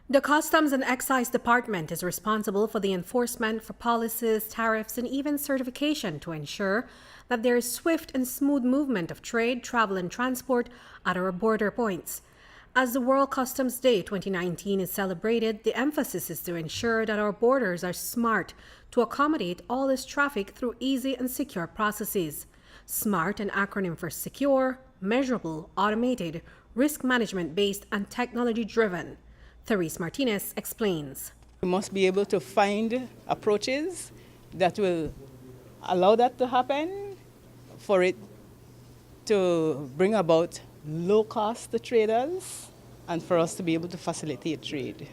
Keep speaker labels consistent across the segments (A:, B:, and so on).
A: The Customs and Excise Department is responsible for the enforcement for policies, tariffs, and even certification to ensure that there is swift and smooth movement of trade, travel, and transport at our border points. As the World Customs Day 2019 is celebrated, the emphasis is to ensure that our borders are smart to accommodate all this traffic through easy and secure processes. SMART, an acronym for secure, measurable, automated, risk management based, and technology driven. Therese Martinez explains.
B: We must be able to find approaches that will allow that to happen, for it to bring about low cost to traders, and for us to be able to facilitate trade.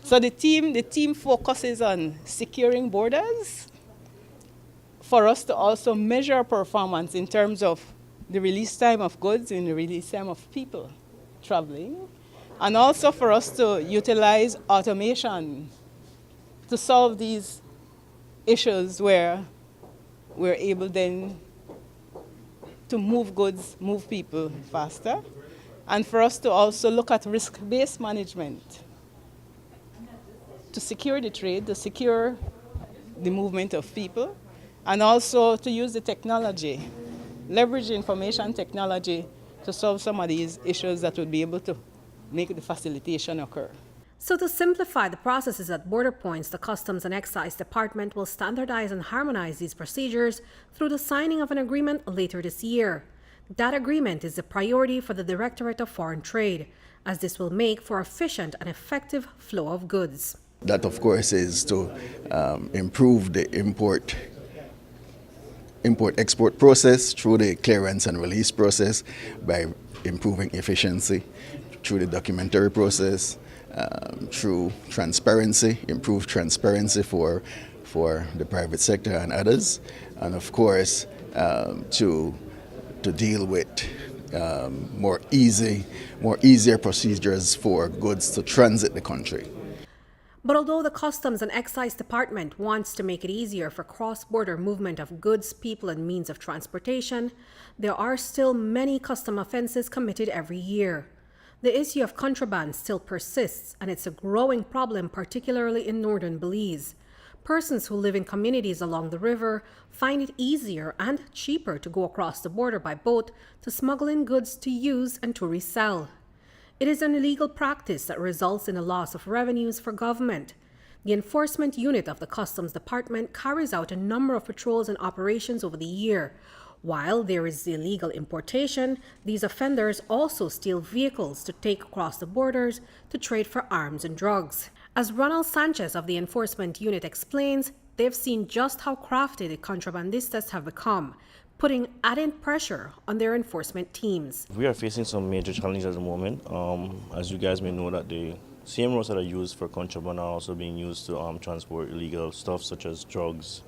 B: So the team focuses on securing borders, for us to also measure performance in terms of the release time of goods and the release time of people traveling, and also for us to utilize automation to solve these issues where we're able then to move goods, move people faster, and for us to also look at risk-based management to secure the trade, to secure the movement of people, and also to use the technology, leverage information technology to solve some of these issues that would be able to make the facilitation occur.
A: So to simplify the processes at border points, the Customs and Excise Department will standardize and harmonize these procedures through the signing of an agreement later this year. That agreement is a priority for the Directorate of Foreign Trade, as this will make for efficient and effective flow of goods.
C: That, of course, is to improve the import-export process through the clearance and release process by improving efficiency, through the documentary process, through transparency, improved transparency for the private sector and others, and of course to deal with more easier procedures for goods to transit the country.
A: But although the Customs and Excise Department wants to make it easier for cross-border movement of goods, people, and means of transportation, there are still many custom offenses committed every year. The issue of contraband still persists, and it's a growing problem, particularly in northern Belize. Persons who live in communities along the river find it easier and cheaper to go across the border by boat to smuggle in goods to use and to resell. It is an illegal practice that results in a loss of revenues for government. The enforcement unit of the Customs Department carries out a number of patrols and operations over the year. While there is illegal importation, these offenders also steal vehicles to take across the borders to trade for arms and drugs. As Ronald Sanchez of the enforcement unit explains, they've seen just how crafty the contrabandistas have become, putting added pressure on their enforcement teams.
D: We are facing some major challenges at the moment. As you guys may know, that the same roads that are used for contraband are also being used to transport illegal stuff such as drugs,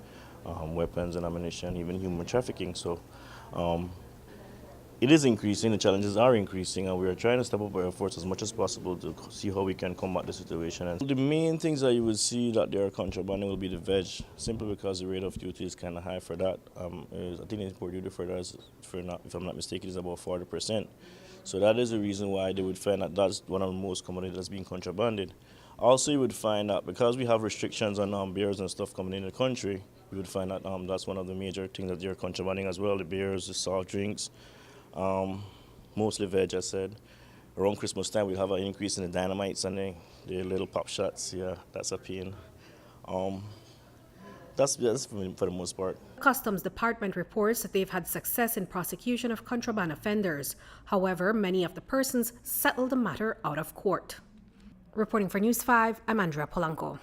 D: weapons and ammunition, even human trafficking. So it is increasing, the challenges are increasing, and we are trying to step up our efforts as much as possible to see how we can combat the situation. And the main things that you will see that they are contrabanding will be the veg, simply because the rate of duty is kind of high for that. I think the import duty for that is, if I'm not mistaken, is about 40%. So that is the reason why they would find that that's one of the most commodities that's being contrabanded. Also, you would find that because we have restrictions on beers and stuff coming in the country, you would find that that's one of the major things that they're contrabanding as well, the beers, the soft drinks, mostly veg, I said. Around Christmas time, we'll have an increase in the dynamites and the little pop shots. Yeah, that's a pain. That's for the most part.
A: The Customs Department reports that they've had success in prosecution of contraband offenders. However, many of the persons settled the matter out of court. Reporting for News 5, I'm Andrea Polanco.